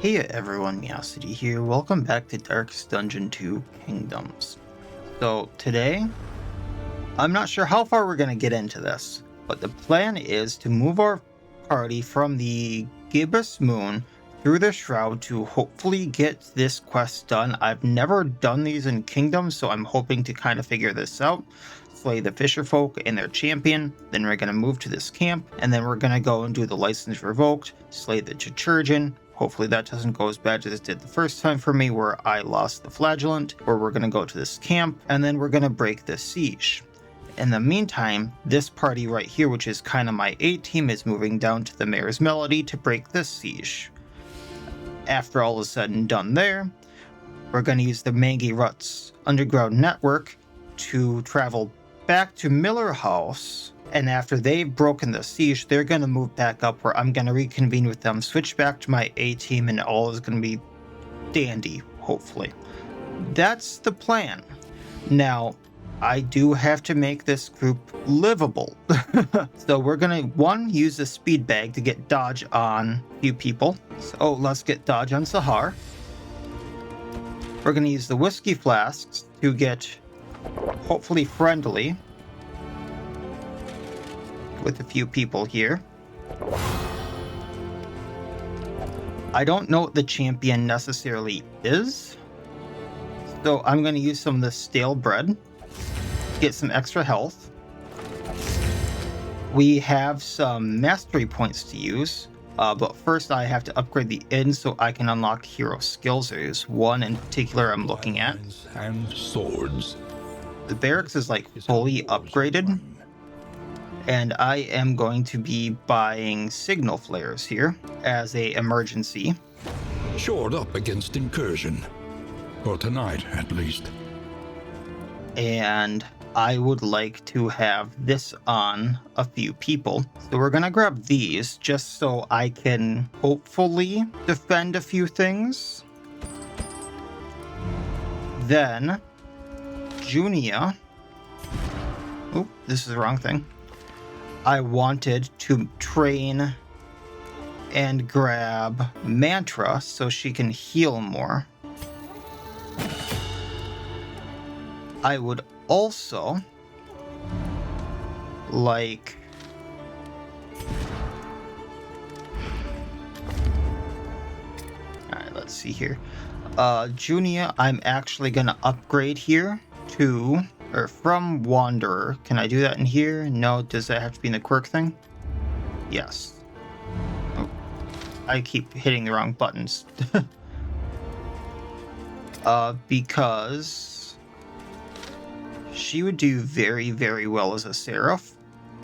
Hey everyone, Miacidae here. Welcome back to Darkest Dungeon 2 Kingdoms. So today, I'm not sure how far we're going to get into this, but the plan is to move our party from the gibbous moon through the shroud to hopefully get this quest done. I've never done these in Kingdoms, so I'm hoping to kind of figure this out. Slay the fisher folk and their champion, then we're going to move to this camp, and then we're going to go and do the license revoked, slay the Chirurgeon. Hopefully that doesn't go as bad as it did the first time for me where I lost the flagellant, where we're going to go to this camp, and then we're going to break the siege. In the meantime, this party right here, which is kind of my A team, is moving down to the Mayor's Melody to break this siege. After all is said and done there, we're going to use the Mangy Rut's underground network to travel back to Miller House, and after they've broken the siege, they're going to move back up where I'm going to reconvene with them, switch back to my A team, and all is going to be dandy, hopefully. That's the plan. Now, I do have to make this group livable. So we're going to, one, use the speed bag to get dodge on a few people. So let's get dodge on Sahar. We're going to use the whiskey flasks to get hopefully friendly with a few people here. I don't know what the champion necessarily is, so I'm going to use some of the stale bread to get some extra health. We have some mastery points to use, but first I have to upgrade the inn so I can unlock hero skills. There's one in particular I'm looking at. And swords. The barracks is like fully upgraded, and I am going to be buying signal flares here as a emergency. Shored up against incursion. For tonight, at least. And I would like to have this on a few people. So we're gonna grab these just so I can hopefully defend a few things. Then Junia. Oh, this is the wrong thing. I wanted to train and grab Mantra so she can heal more. I would also like alright, let's see here. Junia, I'm actually gonna upgrade here to or from Wanderer. Can I do that in here? No. Does that have to be in the quirk thing? Yes. Oh, I keep hitting the wrong buttons. Because she would do very, very well as a Seraph,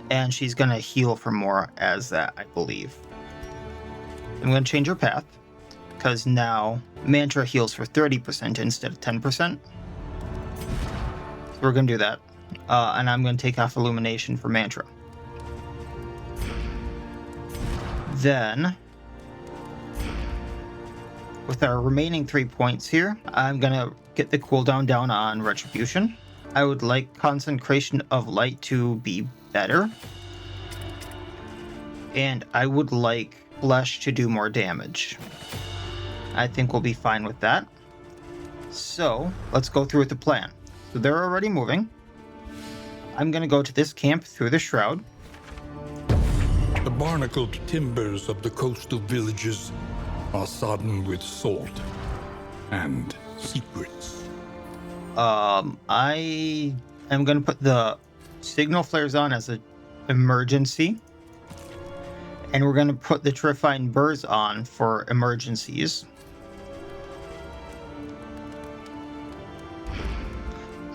and she's gonna heal for more as that, I believe. I'm gonna change her path, because now Mantra heals for 30% instead of 10%. We're going to do that. And I'm going to take off Illumination for Mantra. Then, with our remaining 3 points here, I'm going to get the cooldown down on Retribution. I would like Concentration of Light to be better. And I would like Flesh to do more damage. I think we'll be fine with that. So, let's go through with the plan. So they're already moving. I'm going to go to this camp through the shroud. The barnacled timbers of the coastal villages are sodden with salt and secrets. I am going to put the signal flares on as an emergency. And we're going to put the terrifying burrs on for emergencies.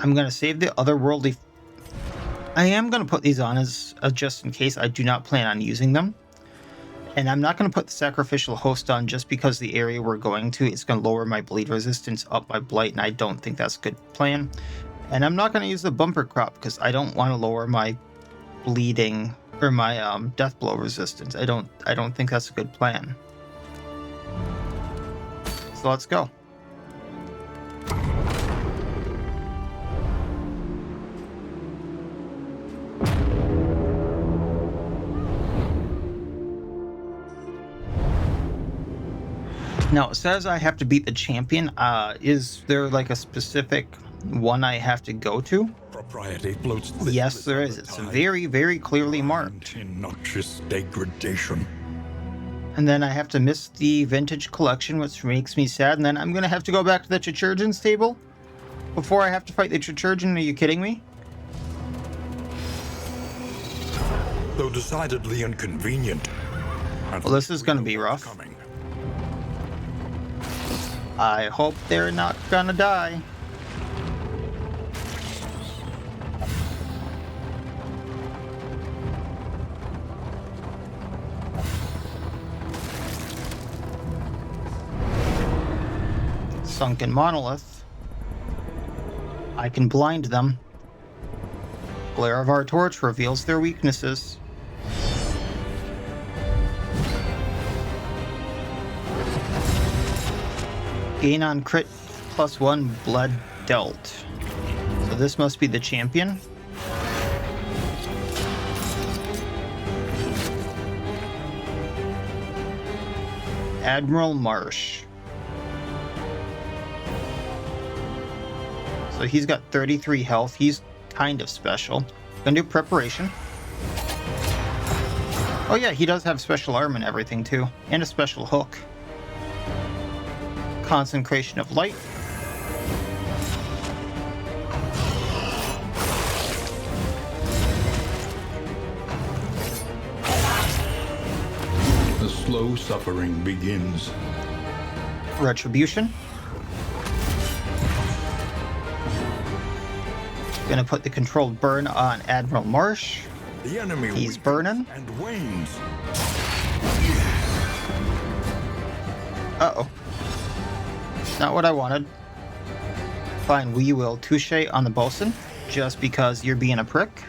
I'm going to save the otherworldly. I am going to put these on as just in case. I do not plan on using them. And I'm not going to put the sacrificial host on just because the area we're going to is going to lower my bleed resistance, up my blight, and I don't think that's a good plan. And I'm not going to use the bumper crop because I don't want to lower my bleeding or my death blow resistance. I don't think that's a good plan. So let's go. Now, it says I have to beat the champion. Is there like a specific one I have to go to? Propriety floats. Yes, there is. It's very, very clearly marked. In noxious degradation. And then I have to miss the vintage collection, which makes me sad. And then I'm going to have to go back to the Chirurgeon stable before I have to fight the Chirurgeon. Are you kidding me? Though decidedly inconvenient. Well, this is going to be rough. I hope they're not going to die. Sunken monolith. I can blind them. Glare of our torch reveals their weaknesses. Gain on crit +1 blood dealt. So this must be the champion. Admiral Marsh. So he's got 33 health. He's kind of special. Gonna do preparation. Oh yeah, he does have special arm and everything too. And a special hook. Concentration of light. The slow suffering begins. Retribution. Gonna put the controlled burn on Admiral Marsh. The enemy He's burning. And wanes. Uh-oh. Not what I wanted. Fine, we will touche on the bosun, just because you're being a prick.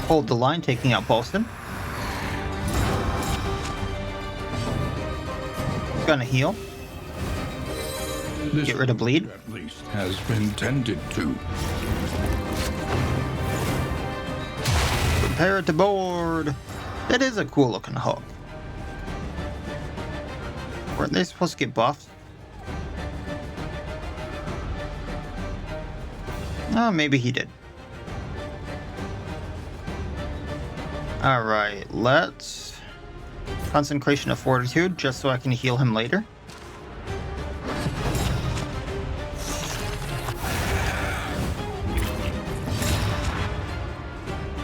Hold the line, taking out bosun. Gonna heal. This Get rid of bleed. At least has been tended to. Prepare to board. That is a cool looking hook. Weren't they supposed to get buffed? Oh, maybe he did. Alright, let's... Consecration of Fortitude, just so I can heal him later.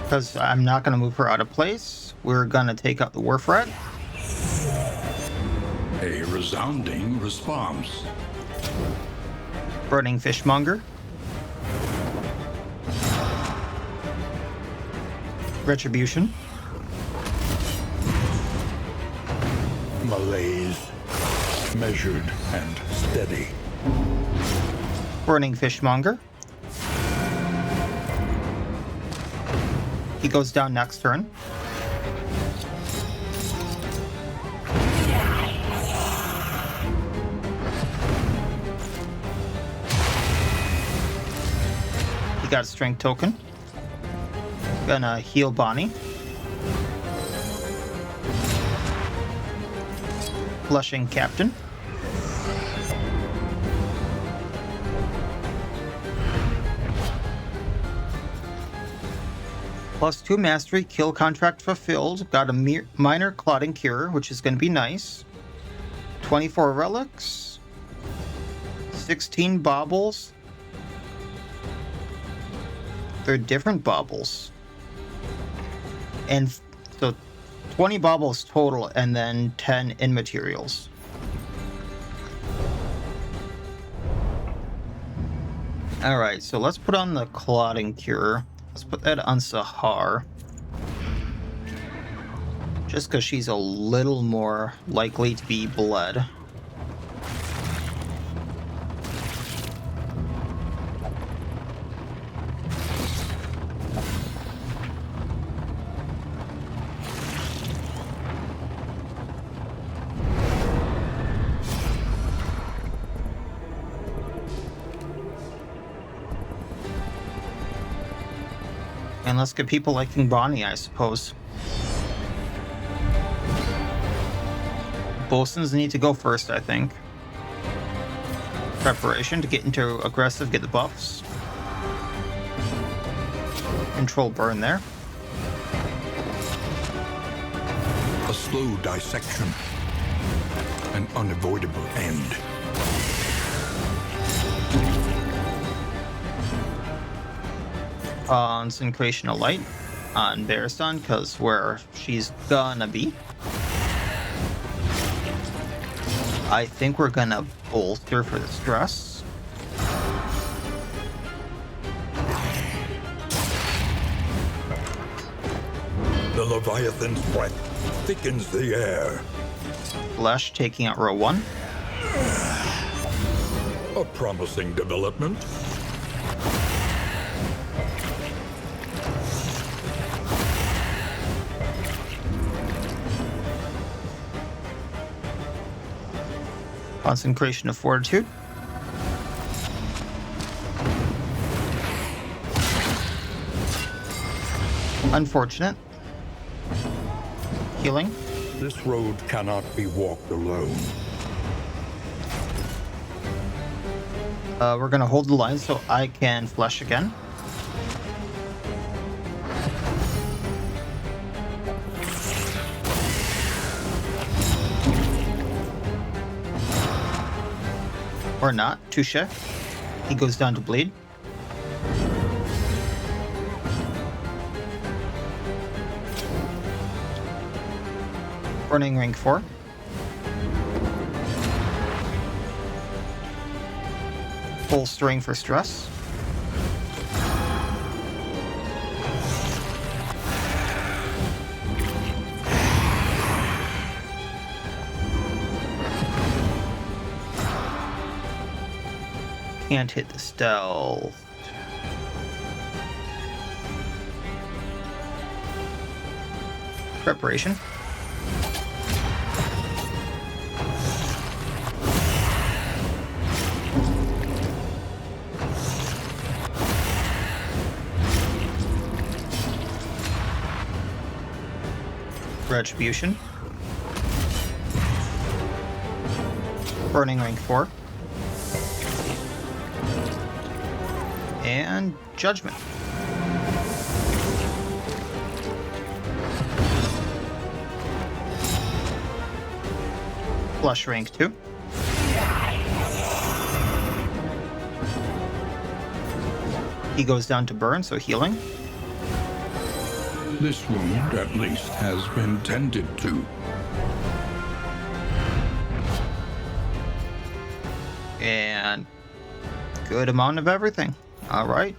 Because I'm not going to move her out of place. We're going to take out the Wharf Rat. A resounding response. Burning Fishmonger. Retribution. Malaise. Measured and steady. Burning Fishmonger. He goes down next turn. He got a strength token. Gonna heal Bonnie. Blushing Captain. +2 mastery, kill contract fulfilled. Got a minor clotting cure, which is going to be nice. 24 relics. 16 baubles. They're different baubles. And so 20 baubles total, and then 10 in materials. Alright, so let's put on the clotting cure. Let's put that on Sahar. Just because she's a little more likely to be bled. And let's get people liking Bonnie, I suppose. Bosuns need to go first, I think. Preparation to get into aggressive, get the buffs. Control burn there. A slow dissection. An unavoidable end. Concentration of light on Bearstun, because where she's gonna be. I think we're gonna bolster for the stress. The Leviathan's breath thickens the air. Flesh taking out row 1. A promising development. Consecration of Fortitude. Unfortunate. Healing. This road cannot be walked alone. We're gonna hold the line so I can flesh again. Or not. Touche. He goes down to bleed. Burning rank 4. Bolstering for stress. Can't hit the stealth. Preparation. Retribution. Burning rank 4. And Judgment. Flush rank 2. He goes down to burn, so healing. This wound, at least, has been tended to. And good amount of everything. All right.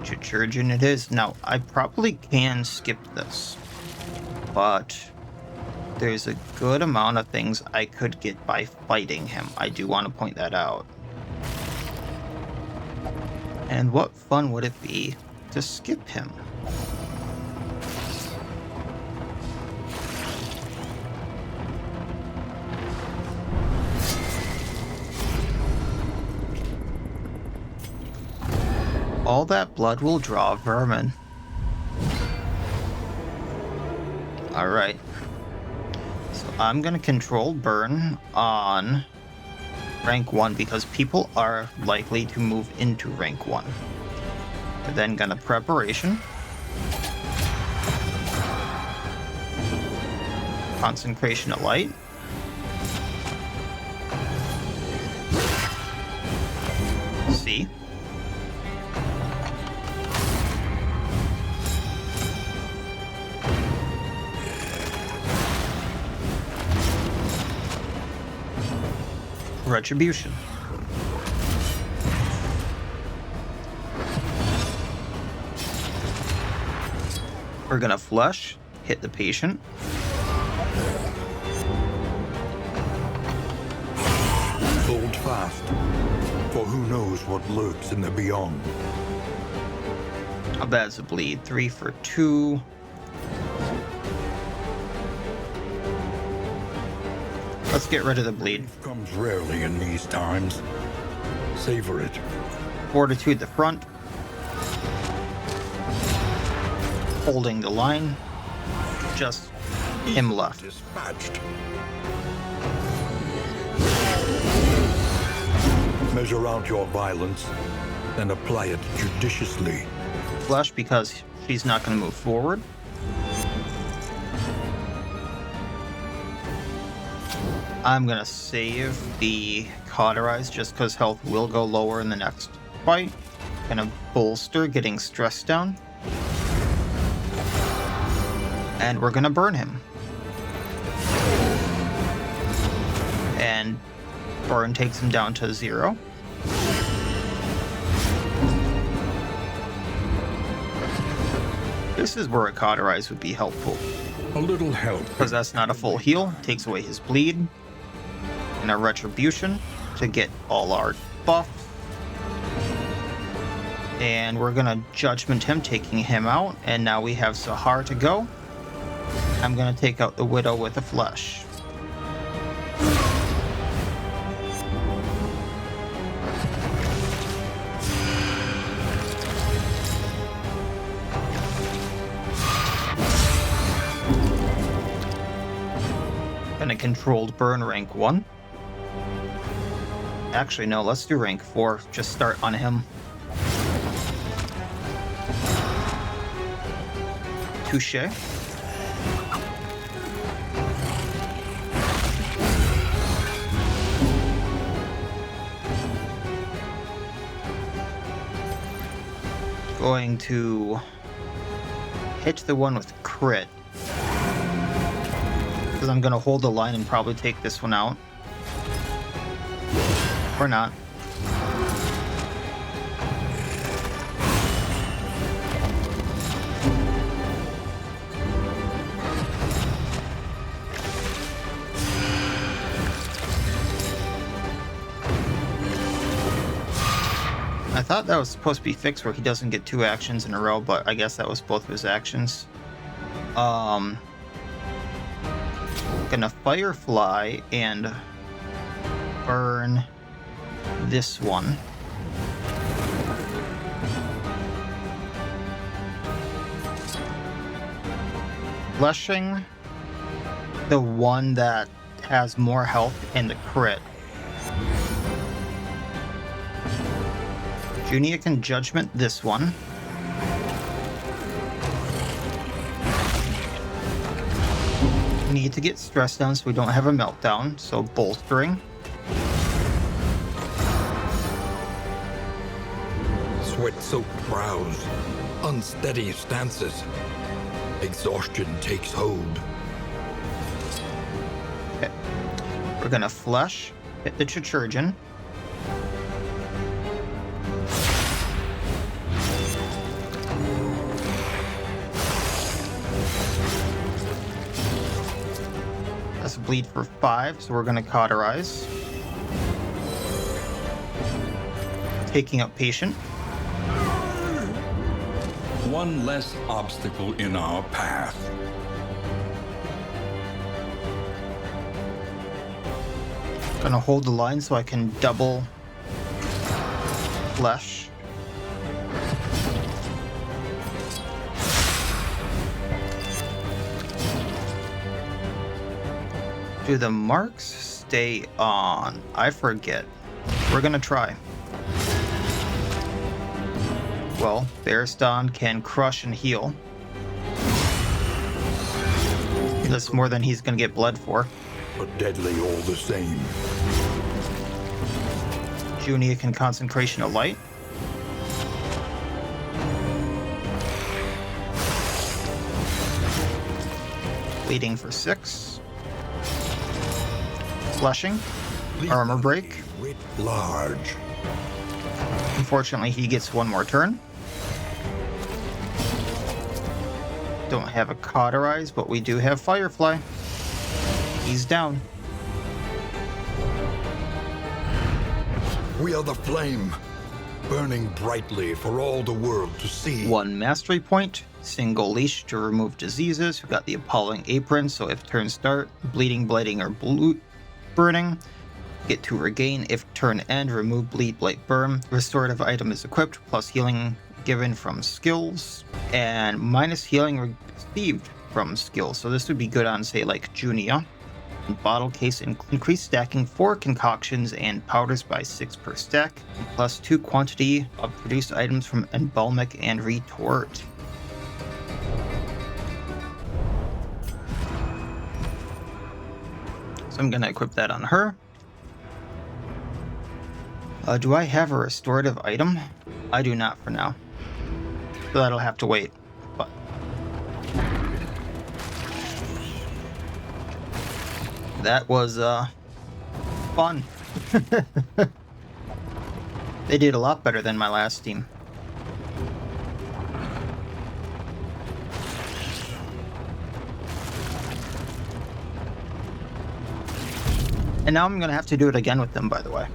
Chirurgeon it is. Now, I probably can skip this, but there's a good amount of things I could get by fighting him. I do want to point that out. And what fun would it be to skip him? All that blood will draw vermin. Alright. So I'm gonna control burn on rank 1 because people are likely to move into rank 1. We're then gonna preparation. Concentration of light. C. Retribution. We're gonna flush, hit the patient. Hold fast, for who knows what lurks in the beyond. How bad's the bleed? 3 for 2. Let's get rid of the bleed. Comes rarely in these times. Savor it. Fortitude the front. Holding the line. Just him left. Dispatched. Measure out your violence and apply it judiciously. Flesh because she's not going to move forward. I'm going to save the cauterize just because health will go lower in the next fight. Gonna bolster getting stressed down. And we're gonna burn him. And burn takes him down to 0. This is where a cauterize would be helpful. A little help. Because that's not a full heal. Takes away his bleed. And a retribution to get all our buffs. And we're gonna judgment him, taking him out. And now we have Sahar to go. I'm gonna take out the Widow with the flesh. Gonna controlled burn rank 1. Actually, no, let's do rank 4. Just start on him. Touche. Going to hit the one with crit. Because I'm going to hold the line and probably take this one out. Or not. I thought that was supposed to be fixed where he doesn't get 2 actions in a row, but I guess that was both of his actions. Gonna Firefly and burn this one. Fleshing the one that has more health and the crit. Junia can judgment this one. Need to get stress down so we don't have a meltdown, so bolstering. Sweat-soaked brows, unsteady stances. Exhaustion takes hold. Okay. We're gonna flesh, hit the Chirurgeon. That's a bleed for 5, so we're gonna cauterize. Taking out patient. One less obstacle in our path. Gonna hold the line so I can double flesh. Do the marks stay on? I forget. We're gonna try. Well, Bearston can crush and heal. That's more than he's gonna get bled for. But deadly all the same. Junia can concentration of light. Bleeding for 6. Fleshing. Armor break. Writ large. Unfortunately, he gets 1 more turn. Don't have a cauterize, but we do have Firefly. He's down. We are the flame, burning brightly for all the world to see. 1 mastery point. Single leash to remove diseases. We've got the appalling apron, so if turns start, bleeding, blighting, or burning. Get to regain if turn end, remove bleed, blight, burn. Restorative item is equipped, plus healing given from skills, and minus healing received from skills. So this would be good on, say, like Junia. Bottle case increased stacking 4 concoctions and powders by 6 per stack, plus 2 quantity of produced items from embalmic and retort. So I'm gonna equip that on her. Do I have a restorative item? I do not for now. So that'll have to wait. But that was fun. They did a lot better than my last team. And now I'm gonna have to do it again with them, by the way.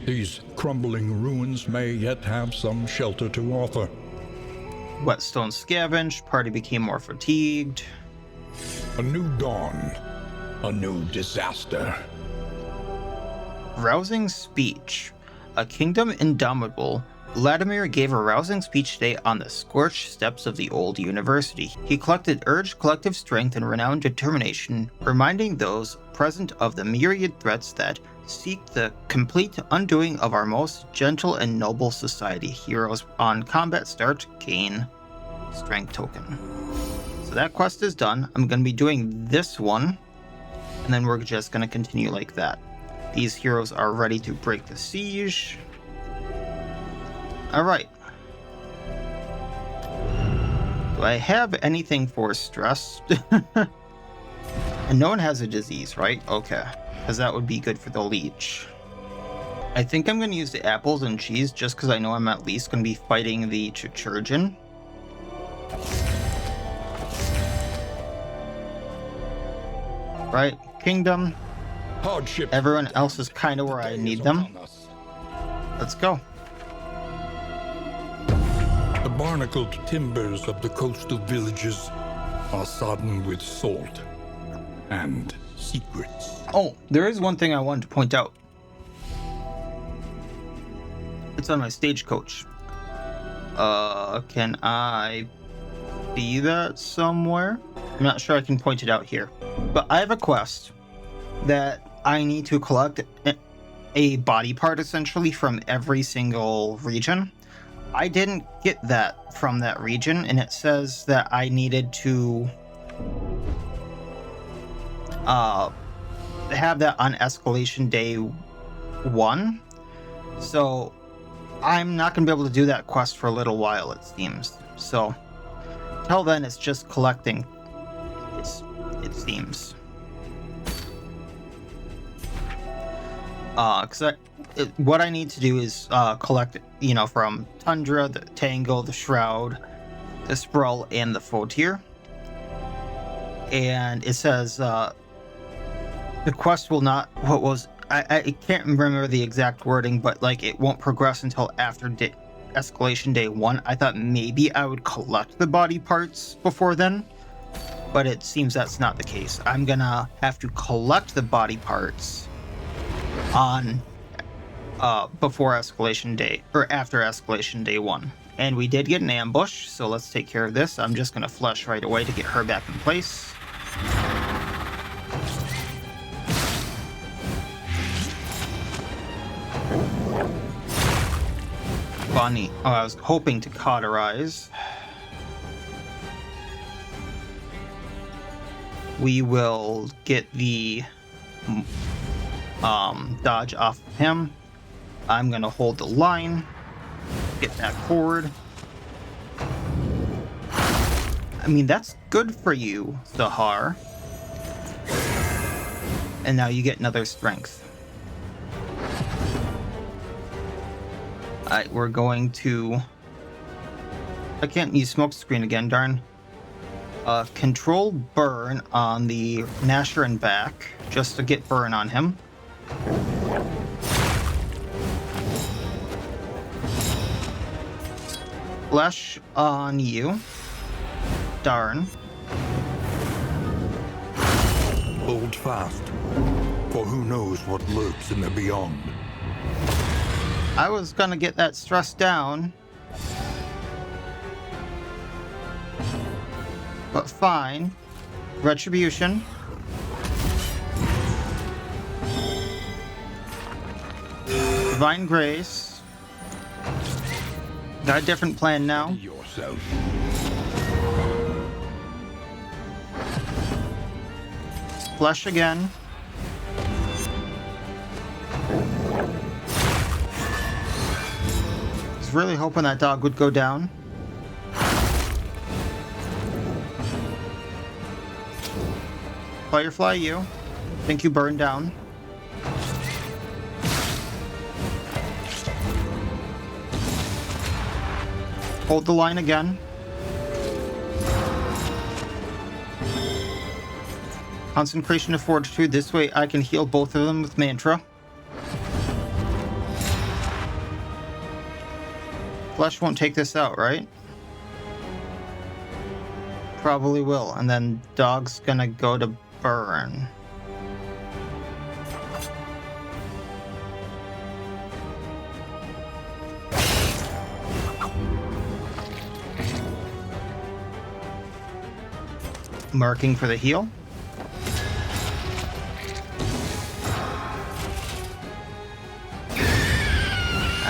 These crumbling ruins may yet have some shelter to offer. Whetstone scavenged, party became more fatigued. A new dawn, a new disaster. Rousing speech. A kingdom indomitable, Vladimir gave a rousing speech today on the scorched steps of the old university. He urged collective strength and renowned determination, reminding those present of the myriad threats that seek the complete undoing of our most gentle and noble society. Heroes on combat start gain strength token. So that quest is done. I'm going to be doing this one, and then we're just going to continue like that. These heroes are ready to break the siege. Alright. Do I have anything for stress? And no one has a disease, right? Okay. Because that would be good for the leech. I think I'm going to use the apples and cheese just because I know I'm at least going to be fighting the Chirurgeon. Right, kingdom. Hardship. Everyone else is kind of where I need them. Let's go. The barnacled timbers of the coastal villages are sodden with salt and secrets. Oh, there is one thing I wanted to point out. It's on my stagecoach. Can I see that somewhere? I'm not sure I can point it out here. But I have a quest that I need to collect a body part, essentially, from every single region. I didn't get that from that region, and it says that I needed to have that on escalation day 1. So I'm not going to be able to do that quest for a little while, it seems. So till then, it's just collecting, it seems. Because what I need to do is collect, from Tundra, the Tangle, the Shroud, the Sprawl, and the Fautier. And it says the quest will not, I can't remember the exact wording, but like it won't progress until after escalation day 1. I thought maybe I would collect the body parts before then, but it seems that's not the case. I'm gonna have to collect the body parts on before escalation day, or after escalation day 1. And we did get an ambush, so let's take care of this. I'm just gonna flush right away to get her back in place. Funny. Oh, I was hoping to cauterize. We will get the dodge off of him. I'm gonna hold the line, get back forward. I mean, that's good for you, Sahar. And now you get another strength. Alright, we're going to... I can't use smoke screen again, darn. Control burn on the Nasher and back, just to get burn on him. Flesh on you. Darn. Hold fast, for who knows what lurks in the beyond. I was gonna get that stress down. But fine. Retribution. Divine Grace. Got a different plan now. Yourself. Flesh again. Was really hoping that dog would go down. Firefly, you. Think you burned down. Hold the line again. Concentration of Fortitude. This way I can heal both of them with Mantra. Flesh won't take this out, right? Probably will. And then dog's gonna go to burn. Marking for the heal.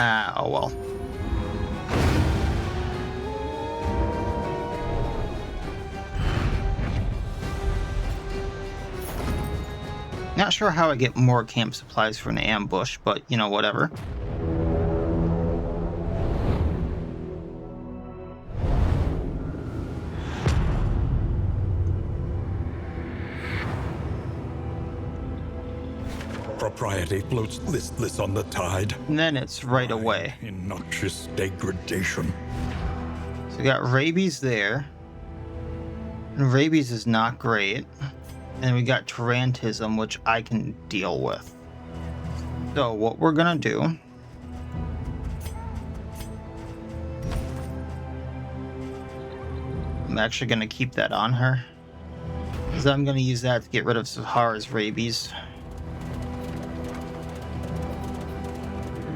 Ah, oh well. Not sure how I get more camp supplies for an ambush, but you know, whatever. Propriety floats listless on the tide. And then it's right away. In noxious degradation. So we got rabies there. And rabies is not great. And we got tarantism, which I can deal with. So what we're gonna do I'm actually gonna keep that on her, because I'm gonna use that to get rid of Sahara's rabies.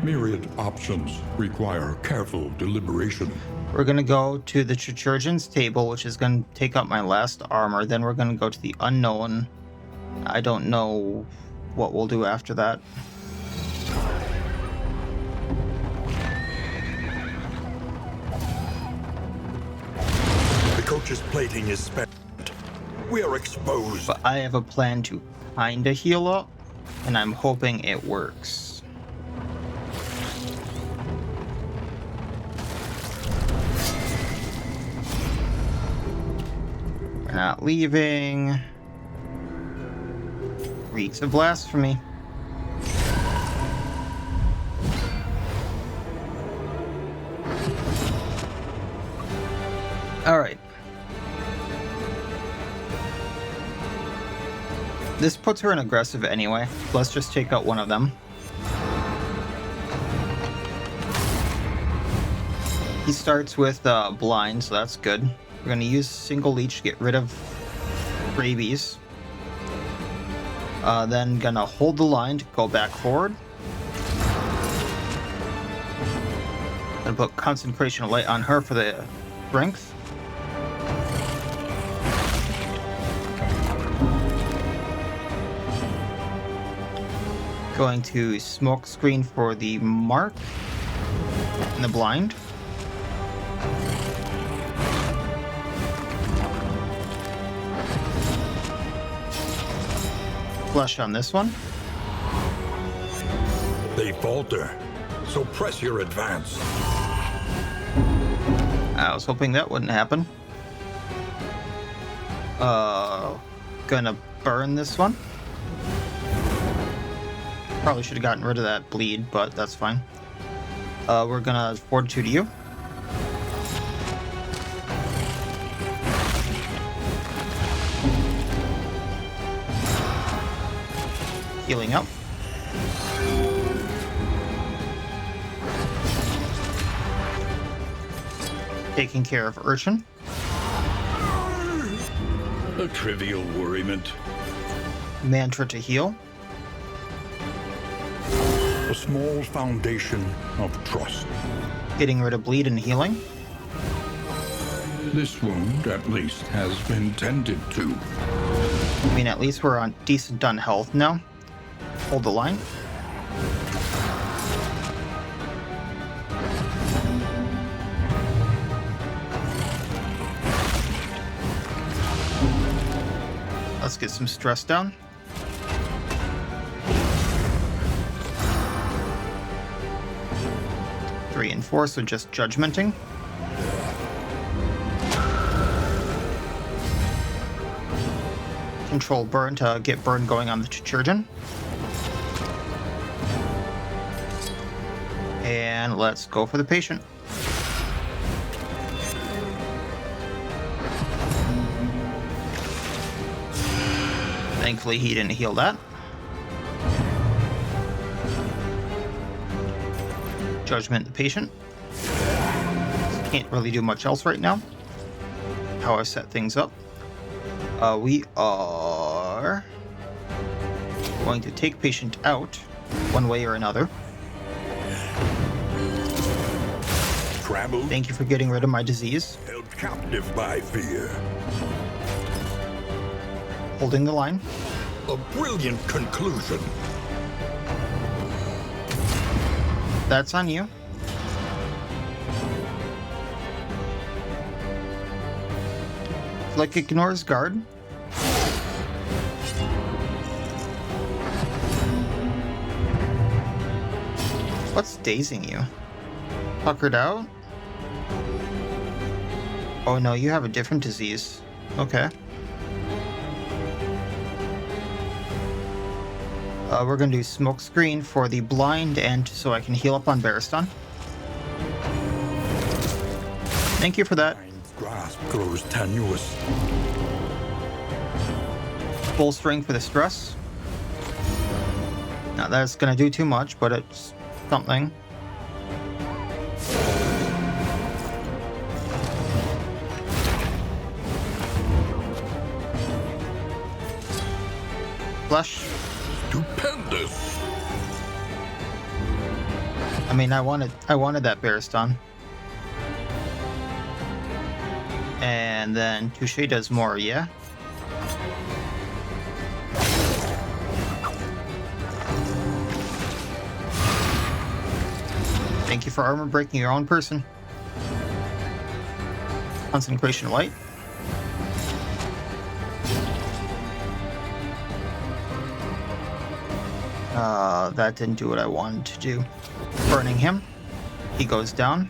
Myriad options require careful deliberation. We're gonna go to the Chirurgeon's table, which is gonna take out my last armor. Then we're gonna go to the unknown. I don't know what we'll do after that. The coach's plating is spent. We are exposed. But I have a plan to kinda heal up, and I'm hoping it works. We're not leaving. Reeks of blasphemy. All right. This puts her in aggressive anyway. Let's just take out one of them. He starts with blind, so that's good. We're gonna use single leech to get rid of rabies. Then gonna hold the line to go back forward. Gonna put concentration of light on her for the strength. Going to smoke screen for the mark and the blind. Flush on this one. They falter, so press your advance. I was hoping that wouldn't happen. Gonna burn this one. Probably should have gotten rid of that bleed, but that's fine. We're gonna fortitude you. Healing up. Taking care of Urchin. A trivial worriment. Mantra to heal. A small foundation of trust. Getting rid of bleed and healing. This wound, at least, has been tended to. I mean, at least we're on decent on health now. Hold the line. Let's get some stress down. Three and four, so just judgmenting. Control burn to get burn going on the Chirurgeon. And let's go for the patient. Thankfully, he didn't heal that. Judgment the patient. Can't really do much else right now. How I set things up. We are going to take patient out one way or another. Traveled, Thank you for getting rid of my disease. held captive by fear. Holding the line. A brilliant conclusion. That's on you. Flick ignores guard. What's dazing you? Puckered out? Oh no, you have a different disease. Okay. We're gonna do smoke screen for the blind and so I can heal up on Baristan. Thank you for that. Mind's grasp grows tenuous. Bolstering for the stress. Now that's gonna do too much, but it's something. Flush. Stupendous. I mean, I wanted that Baristan. And then Touche does more, yeah? Thank you for armor breaking your own person. Concentration light. That didn't do what I wanted to do. Burning him. He goes down.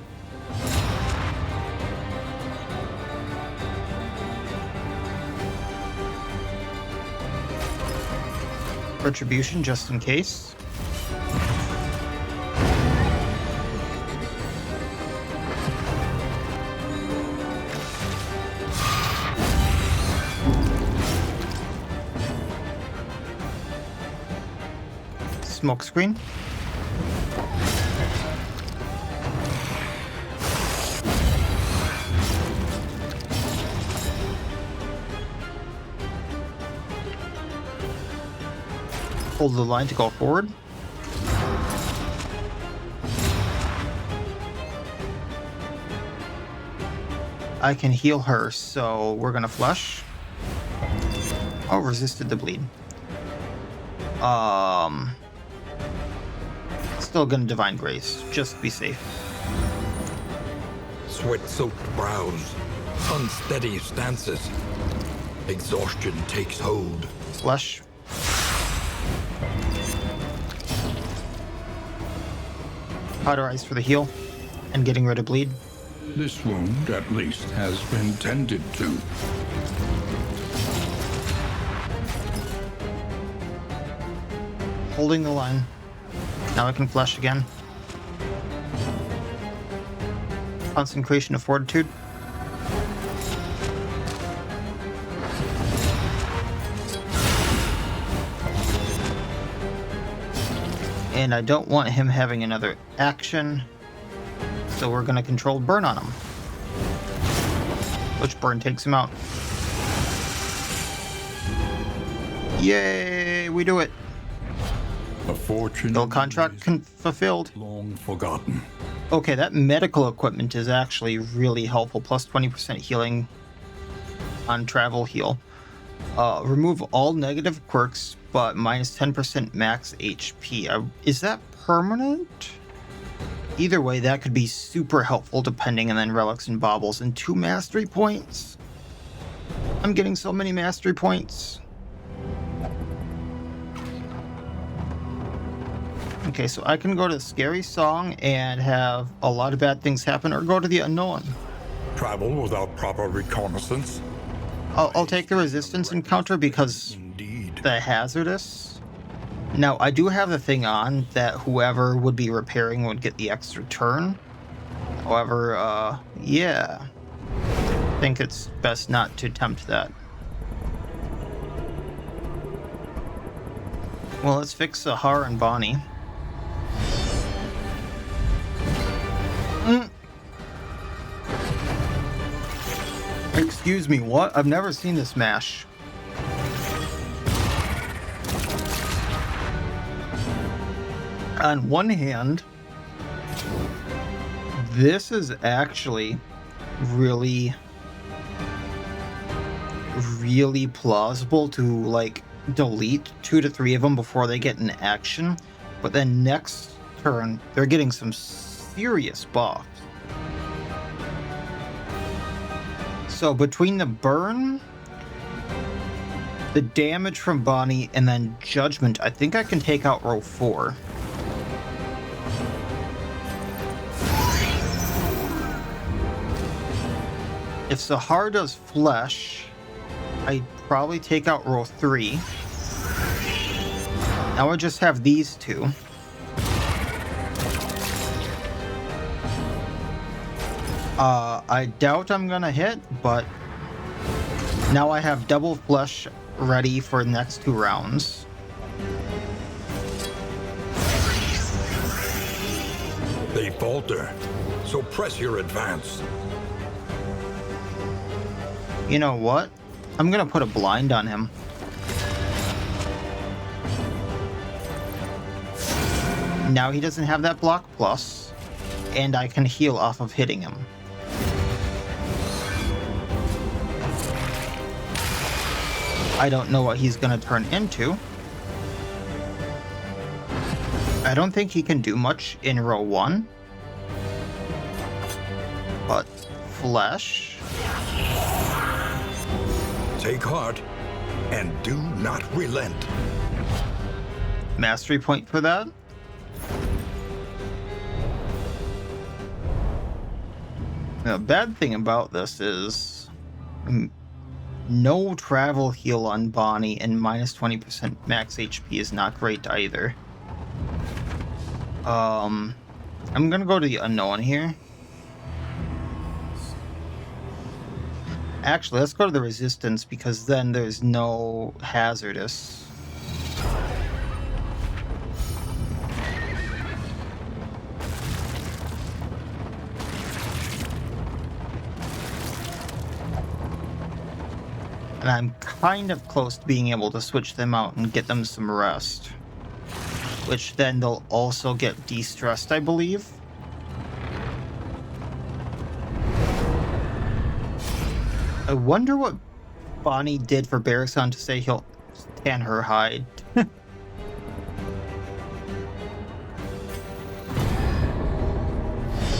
Retribution just in case. Smoke screen. Hold the line to go forward. I can heal her, so we're gonna flush. Oh, resisted the bleed. Still gonna Divine Grace, just to be safe. Sweat-soaked brows, unsteady stances. Exhaustion takes hold. Flush. Cauterize for the heal, and getting rid of bleed. This wound, at least, has been tended to. Holding the line. Now I can flush again. Concentration of Fortitude. And I don't want him having another action, so we're going to control burn on him. Which burn takes him out. Yay, we do it. A fortune Bill contract fulfilled. long forgotten. Okay, that medical equipment is actually really helpful. Plus 20% healing on travel heal. Remove all negative quirks, but minus 10% max HP. Is that permanent? Either way, that could be super helpful depending, and then relics and baubles. And 2 mastery points. I'm getting so many mastery points. Okay, so I can go to the Scary Song and have a lot of bad things happen, or go to the Unknown. Travel without proper reconnaissance. I'll take the resistance encounter because Indeed. the hazardous. Now, I do have the thing on that whoever would be repairing would get the extra turn. However, yeah. I think it's best not to tempt that. Well, let's fix Sahar and Bonnie. Excuse me, what? I've never seen this mash. On one hand, this is actually really plausible to, like, delete 2 to 3 of them before they get in action. But then next turn, they're getting some serious buffs. So between the burn, the damage from Bonnie, and then Judgment, I think I can take out row 4. If Sahar does Flesh, I'd probably take out row 3. Now I just have these 2. I doubt I'm gonna hit, but now I have double flesh ready for the next 2 rounds. They falter, so press your advance. You know what? I'm gonna put a blind on him. Now he doesn't have that block plus, and I can heal off of hitting him. I don't know what he's gonna turn into. I don't think he can do much in row 1. But Flesh. Take heart and do not relent. Mastery point for that. The bad thing about this is no travel heal on Bonnie, and minus 20% max HP is not great either. I'm gonna go to the Unknown here. Actually, let's go to the Resistance, because then there's no hazardous. And I'm kind of close to being able to switch them out and get them some rest. Which then they'll also get de-stressed, I believe. I wonder what Bonnie did for Barrison to say he'll tan her hide.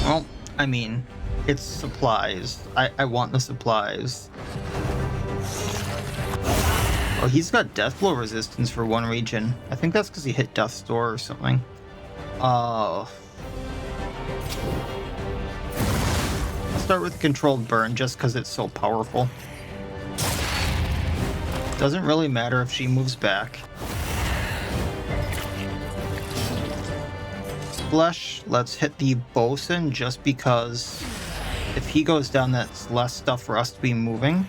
Well, I mean, it's supplies. I want the supplies. Oh, he's got death blow resistance for 1 region. I think that's because he hit Death's Door or something. I'll start with controlled burn just because it's so powerful. Doesn't really matter if she moves back. Flesh, let's hit the bosun just because if he goes down, that's less stuff for us to be moving.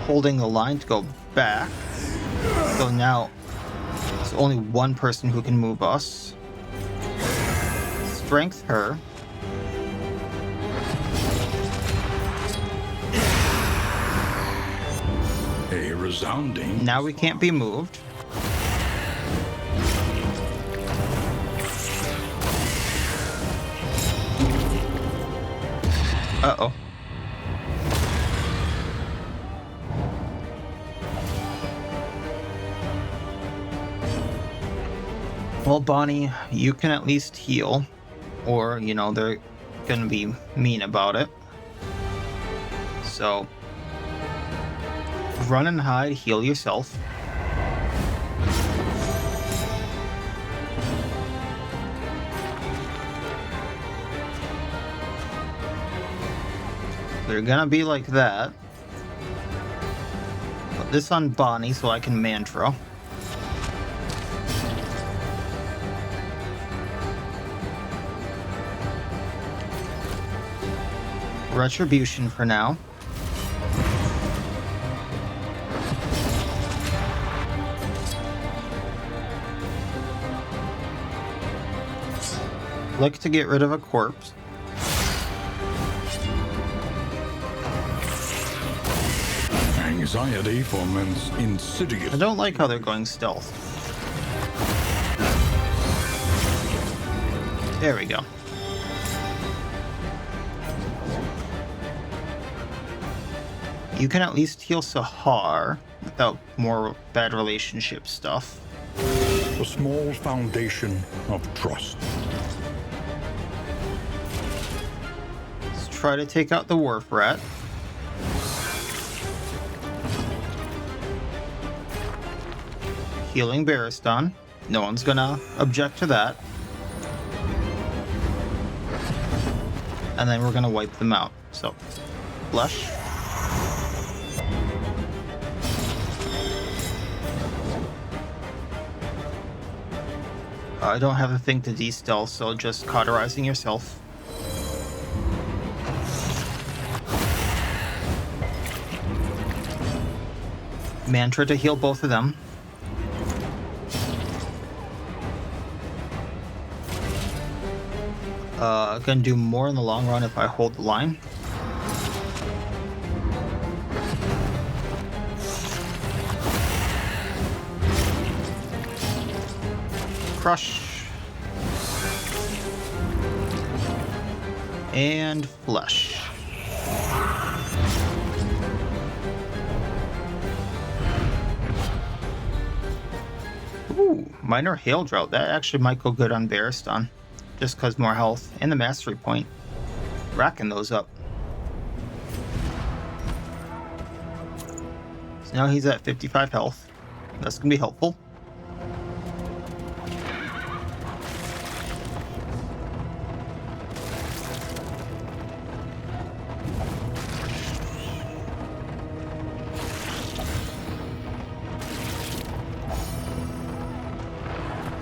Holding the line to go back. So now there's only 1 person who can move us. Strength her. A resounding. Now we can't be moved. Uh-oh. Well, Bonnie, you can at least heal. Or, you know, they're gonna be mean about it. So, run and hide, heal yourself. They're gonna be like that. Put this on Bonnie so I can mantra. Retribution for now. Look to get rid of a corpse. Anxiety foments insidious. I don't like how they're going stealth. There we go. You can at least heal Sahar without more bad relationship stuff. A small foundation of trust. Let's try to take out the wharf rat. Healing Baristan. No one's gonna object to that. And then we're gonna wipe them out. So, flush. I don't have a thing to de-stealth, so just cauterizing yourself. Mantra to heal both of them. Gonna do more in the long run if I hold the line. Crush. And flush. Ooh, minor hail drought. That actually might go good on Baristan. Just because more health and the mastery point. Racking those up. So now he's at 55 health. That's going to be helpful.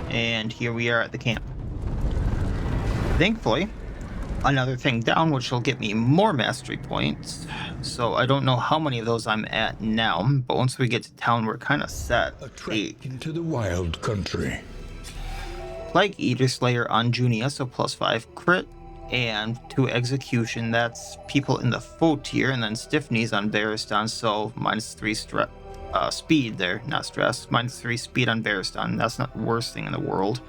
And here we are at the camp. Thankfully, another thing down, which will get me more mastery points. So I don't know how many of those I'm at now, but once we get to town, we're kind of set. A trek into the wild country. Plague Eater Slayer on Junia, so +5 crit, and 2 execution. That's people in the foe tier, and then Stiff Knees on Baristan, so -3 speed there, not stress. -3 speed on Baristan. That's not the worst thing in the world.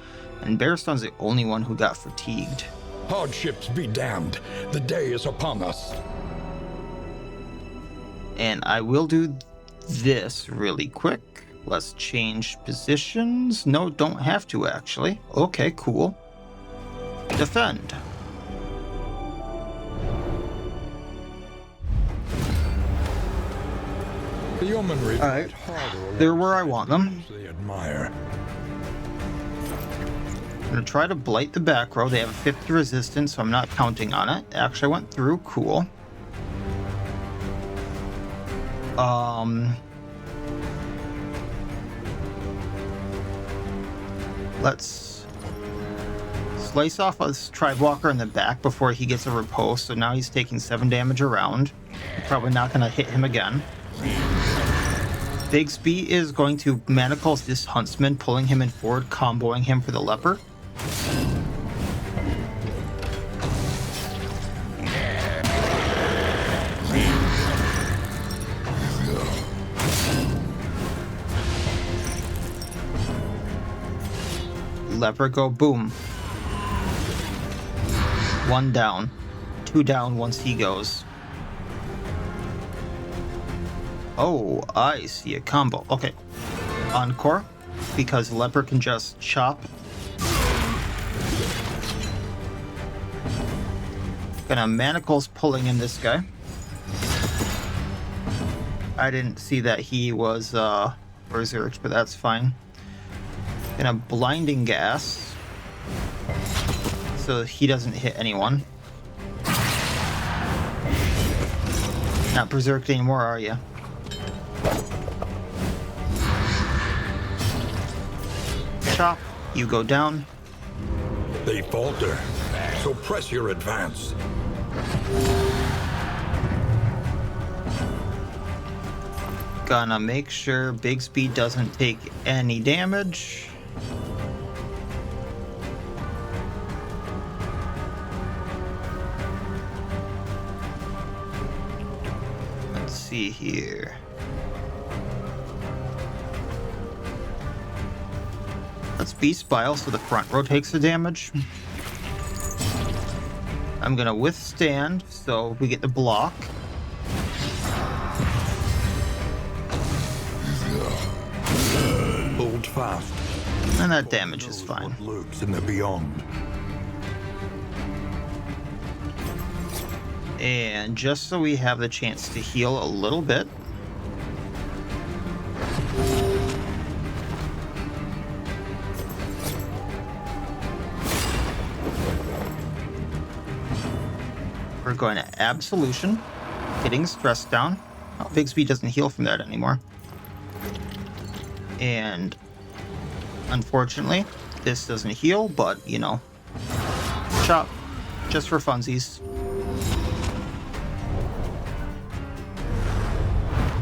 And Baristan's the only one who got fatigued. Hardships be damned. The day is upon us. And I will do this really quick. Let's change positions. No, don't have to actually. Okay, cool. Defend. The yeomanry Alright. harder They're where I want them. they admire. I'm gonna try to blight the back row. They have a 50 resistance, so I'm not counting on it. Actually, I went through. Cool. Let's slice off a Tribe Walker in the back before he gets a riposte. So now he's taking 7 damage around. Probably not gonna hit him again. Bigsby is going to manacles this huntsman, pulling him in forward, comboing him for the leper. lever go, boom. 1 down. 2 down once he goes. Oh, I see a combo. Okay. Encore, because leper can just chop. Gonna manacles pulling in this guy. I didn't see that he was berserked, but that's fine. Gonna blinding gas, so he doesn't hit anyone. Not berserked anymore, are you? Chop, you go down. They falter, so press your advance. Gonna make sure Bigsby doesn't take any damage. Let's see here. Let's Beast Bile so the front row takes the damage. I'm gonna withstand so we get the block. Hold fast. And that damage is fine. What lurks in the beyond. And just so we have the chance to heal a little bit. We're going to Absolution, getting stress down. Oh, Bigsby doesn't heal from that anymore. And unfortunately, this doesn't heal, but you know, chop, just for funsies.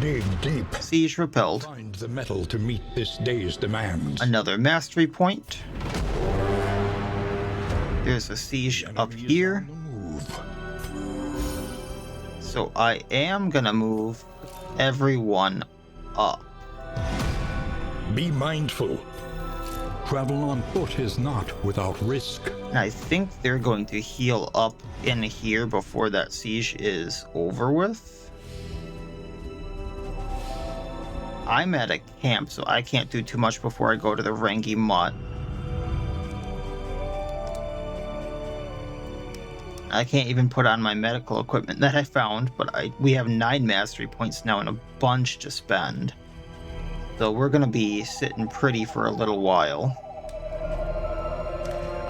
Dig deep. Siege repelled. Find the metal to meet this day's demands. Another mastery point. There's a siege up here. So I am gonna move everyone up. Be mindful. Travel on foot is not without risk. And I think they're going to heal up in here before that siege is over with. I'm at a camp, so I can't do too much before I go to the Rangi Mutt. I can't even put on my medical equipment that I found, but we have 9 mastery points now and a bunch to spend. So we're gonna be sitting pretty for a little while.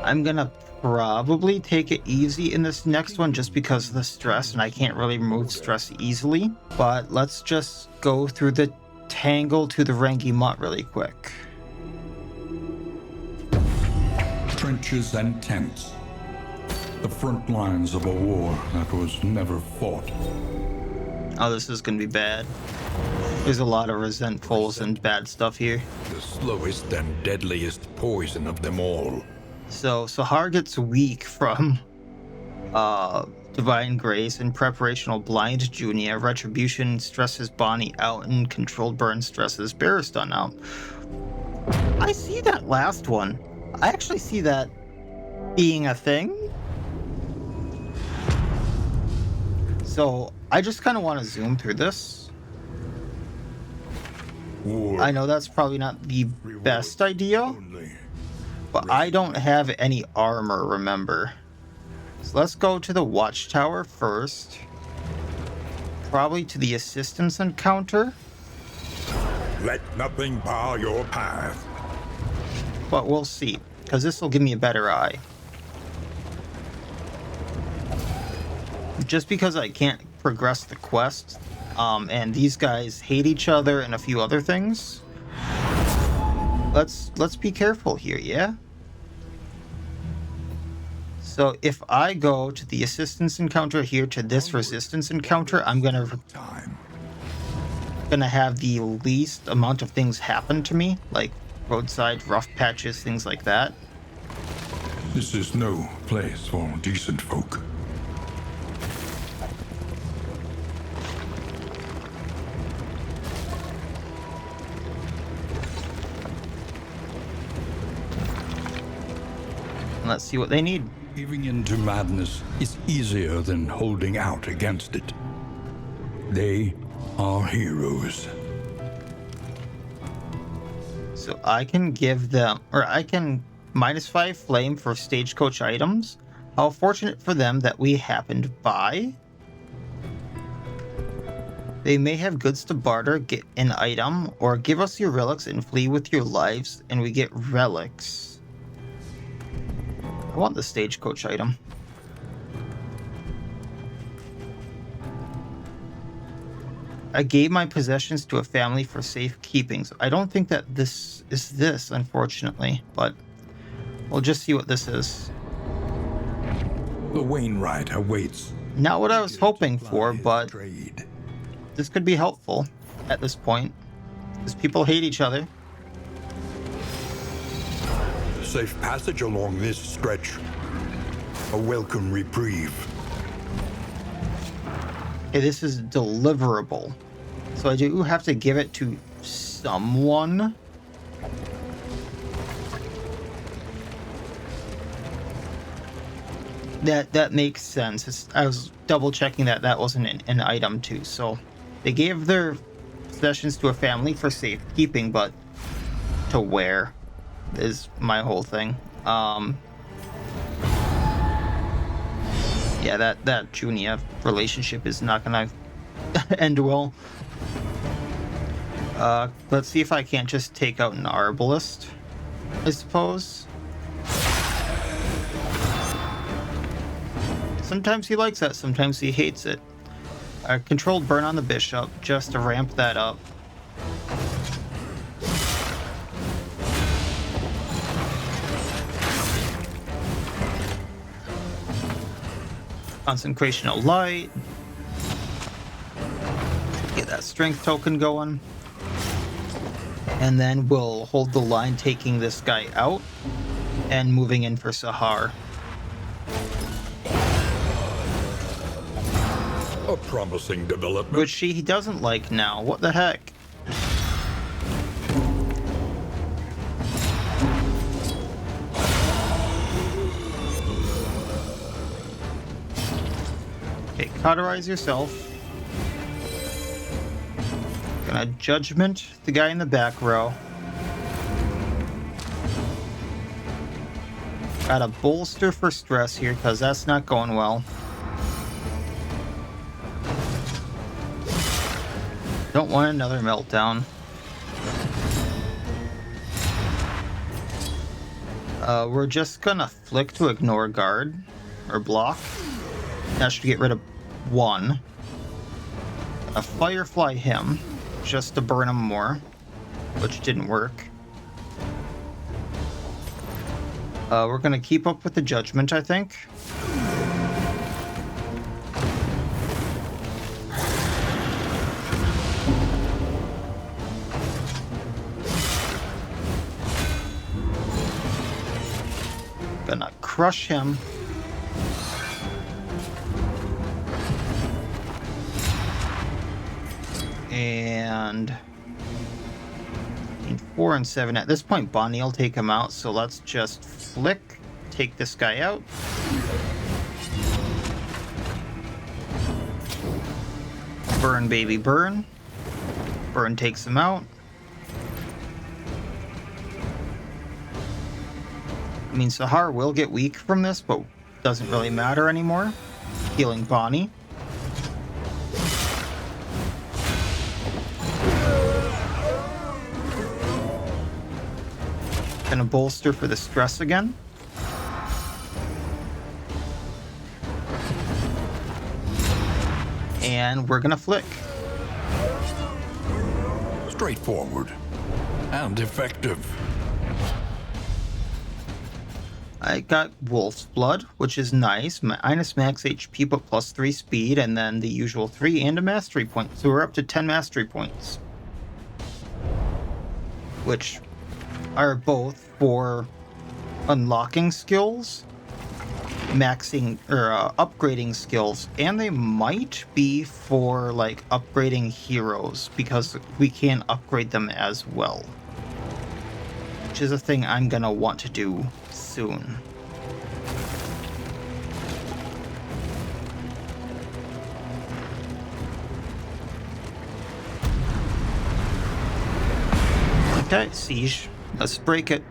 I'm gonna probably take it easy in this next one just because of the stress, and I can't really remove stress easily. But let's just go through the tangle to the Rangi Mutt really quick. Trenches and tents. The front lines of a war that was never fought. Oh, this is gonna be bad. There's a lot of resentfuls and bad stuff here. The slowest and deadliest poison of them all. So Sahar gets weak from Divine Grace, and Preparational Blind Junia. Retribution stresses Bonnie out, and Controlled Burn stresses Barristan out. I see that last one. I actually see that being a thing. So I just kind of want to zoom through this. War I know that's probably not the best idea, only. but I don't have any armor, remember. So let's go to the Watchtower first. Probably to the Assistance Encounter. Let nothing bar your path. But we'll see, because this will give me a better eye. Just because I can't progress the quest, and these guys hate each other and a few other things. Let's be careful here, yeah? So if I go to the Assistance Encounter here to this Resistance Encounter, I'm gonna have the least amount of things happen to me, like roadside rough patches, things like that. This is no place for decent folk. Let's see what they need. Giving in to madness is easier than holding out against it. They are heroes. So I can give them, or I can -5 flame for stagecoach items. How fortunate for them that we happened by. They may have goods to barter, get an item, or give us your relics and flee with your lives, and we get relics. I want the stagecoach item. I gave my possessions to a family for safekeeping. So I don't think that this is this, unfortunately, but we'll just see what this is. The Wainwright awaits. Not what I was hoping for, but Trade. this could be helpful at this point, because people hate each other. Safe passage along this stretch. A welcome reprieve. Okay, this is deliverable. So I do have to give it to someone. That makes sense. I was double checking that wasn't an item too. So they gave their possessions to a family for safekeeping, but to where is my whole thing. Yeah, that Junia relationship is not gonna end well. Let's see if I can't just take out an arbalist, I suppose. Sometimes he likes that, sometimes he hates it. Controlled burn on the bishop, just to ramp that up. Consecration of light. Get that strength token going. And then we'll hold the line, taking this guy out and moving in for Sahar. A promising development. Which he doesn't like now. What the heck? Okay, cauterize yourself. Gonna judgment the guy in the back row. Got a bolster for stress here, because that's not going well. Don't want another meltdown. We're just gonna flick to ignore guard or block. That should get rid of one. A firefly him just to burn him more, which didn't work. We're gonna keep up with the judgment, I think. Gonna crush him. And in 4 and 7. At this point, Bonnie will take him out, so let's just flick, take this guy out. Burn, baby, burn. Burn takes him out. I mean, Sahar will get weak from this, but doesn't really matter anymore. Healing Bonnie. Gonna bolster for the stress again. And we're gonna flick. Straightforward and effective. I got Wolf's Blood, which is nice. Minus max HP, but plus 3 speed, and then the usual 3 and a mastery point. So we're up to 10 mastery points. Which are both for unlocking skills, maxing, or upgrading skills, and they might be for, like, upgrading heroes, because we can upgrade them as well. Which is a thing I'm gonna want to do soon. Okay, siege. Let's break it.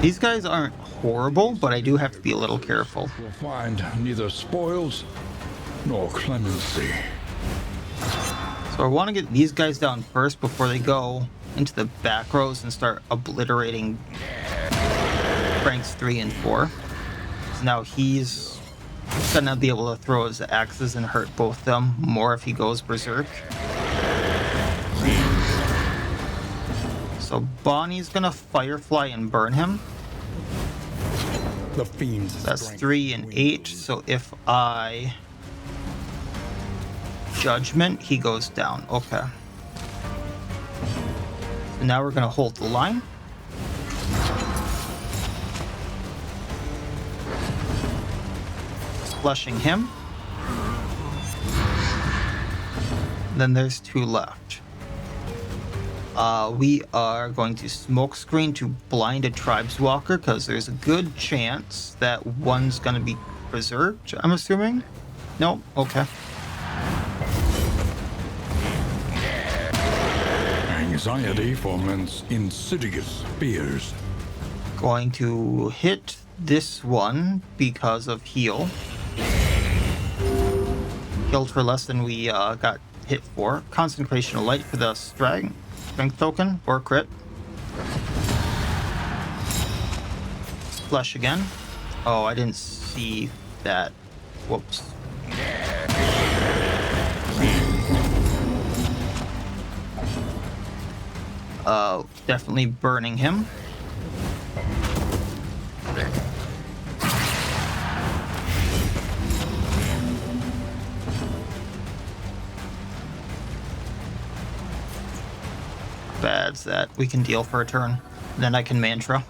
These guys aren't horrible, but I do have to be a little careful. Will find neither spoils nor clemency. So I want to get these guys down first before they go into the back rows and start obliterating ranks 3 and 4. So now he's gonna be able to throw his axes and hurt both of them more if he goes berserk. So Bonnie's gonna firefly and burn him. The fiend's That's strength 3 and 8. So if I judgment, he goes down. Okay. So now we're gonna hold the line. Flushing him. Then there's 2 left. We are going to smoke screen to blind a tribes walker because there's a good chance that one's gonna be berserked, I'm assuming. No? Okay. anxiety foments insidious fears. Going to hit this one because of heal. Healed for less than we got hit for. Concentration of light for the strength token or crit. Flush again. Oh, I didn't see that. Whoops. Definitely burning him. Bad's that we can deal for a turn. Then I can mantra.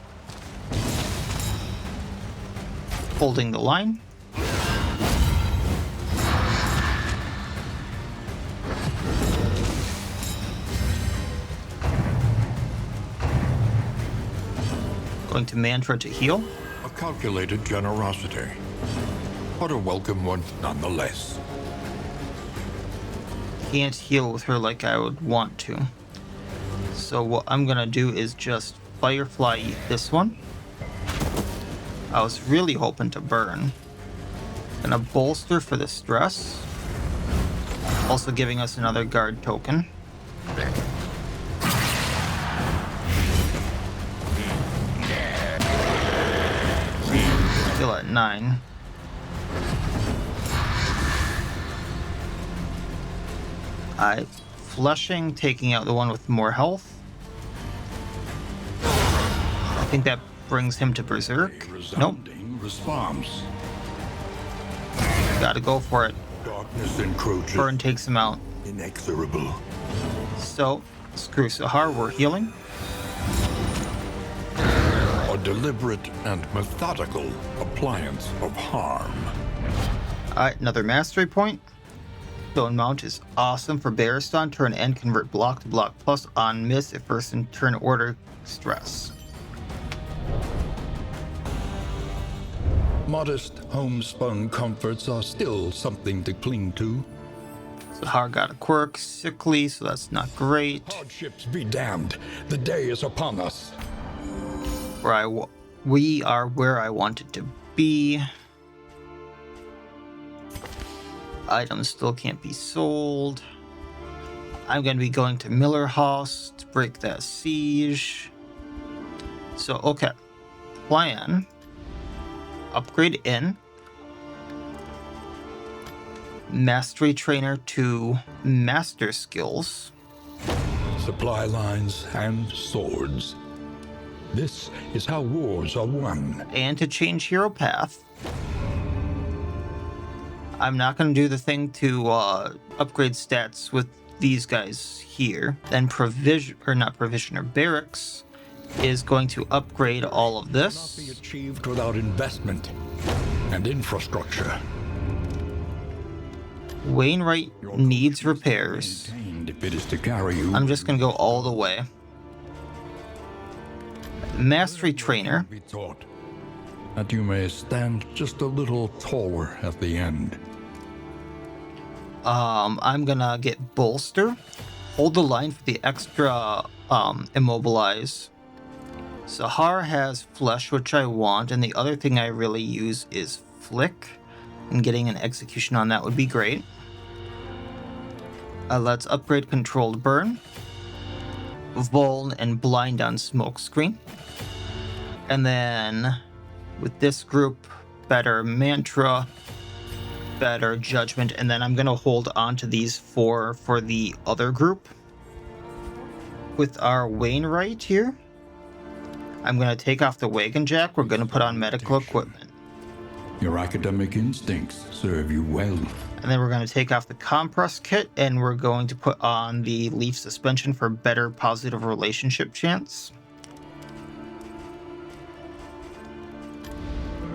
Holding the line. Going to mantra to heal. A calculated generosity, but a welcome one nonetheless. Can't heal with her like I would want to. So what I'm gonna do is just firefly eat this one. I was really hoping to burn. Gonna bolster for the stress. Also giving us another guard token. Still at 9. Flushing, taking out the one with more health. I think that brings him to berserk. Nope. Response. Gotta go for it. Darkness encroaches. Burn takes him out. Inexorable. So, screw Sahar, we're healing. A deliberate and methodical appliance of harm. Alright, another mastery point. Stone Mount is awesome for Baristan. Turn end, convert block to block plus on miss if first in turn order stress. Modest homespun comforts are still something to cling to. Sahar got a quirk, sickly, so that's not great. Hardships be damned. The day is upon us. We are where I wanted to be. Items still can't be sold. I'm going to be going to Miller House to break that siege. So, okay. Plan. Upgrade in. Mastery trainer to master skills. Supply lines and swords. This is how wars are won. And to change hero path. I'm not going to do the thing to upgrade stats with these guys here. Then Barracks is going to upgrade all of this. Cannot be achieved without investment and infrastructure. Wainwright needs repairs. If it is to carry you, I'm just going to go all the way. Mastery trainer. be taught that you may stand just a little taller at the end. I'm gonna get bolster. Hold the line for the extra immobilize. Sahar has flesh, which I want, and the other thing I really use is flick, and getting an execution on that would be great. Let's upgrade controlled burn, vuln, and blind on smokescreen. And then with this group, better mantra, better judgment, and then I'm going to hold on to these 4 for the other group. With our Wainwright here, I'm going to take off the wagon jack. We're going to put on medical equipment. Your academic instincts serve you well. And then we're going to take off the compress kit, and we're going to put on the leaf suspension for better positive relationship chance.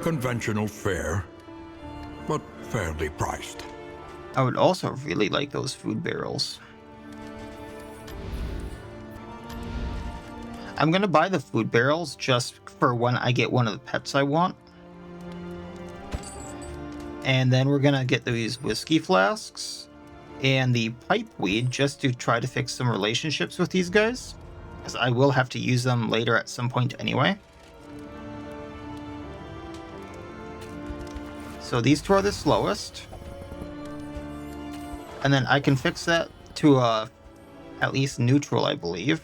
Conventional fare, but fairly priced. I would also really like those food barrels. I'm going to buy the food barrels just for when I get one of the pets I want. And then we're going to get these whiskey flasks and the pipe weed just to try to fix some relationships with these guys, because I will have to use them later at some point anyway. So these 2 are the slowest. And then I can fix that to at least neutral, I believe.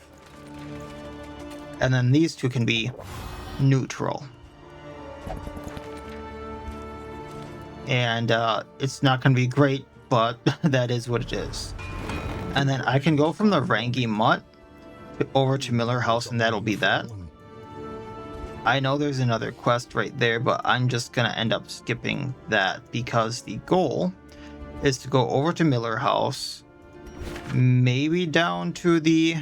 And then these 2 can be neutral. And it's not going to be great, but that is what it is. And then I can go from the Rangi Mutt over to Miller House, and that'll be that. I know there's another quest right there, but I'm just going to end up skipping that because the goal is to go over to Miller House, maybe down to the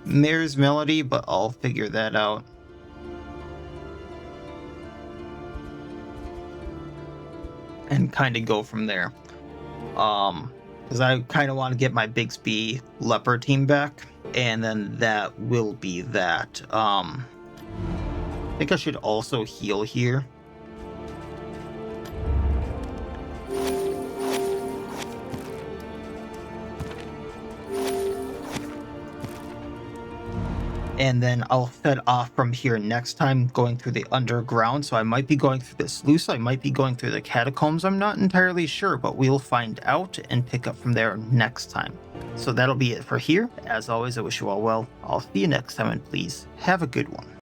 Mayor's Melody, but I'll figure that out. And kind of go from there. Because I kind of want to get my Bigsby Leopard team back. And then that will be that. I think I should also heal here. And then I'll head off from here next time, going through the underground. So I might be going through the sluice, I might be going through the catacombs, I'm not entirely sure, but we'll find out and pick up from there next time. So that'll be it for here. As always, I wish you all well. I'll see you next time, and please have a good one.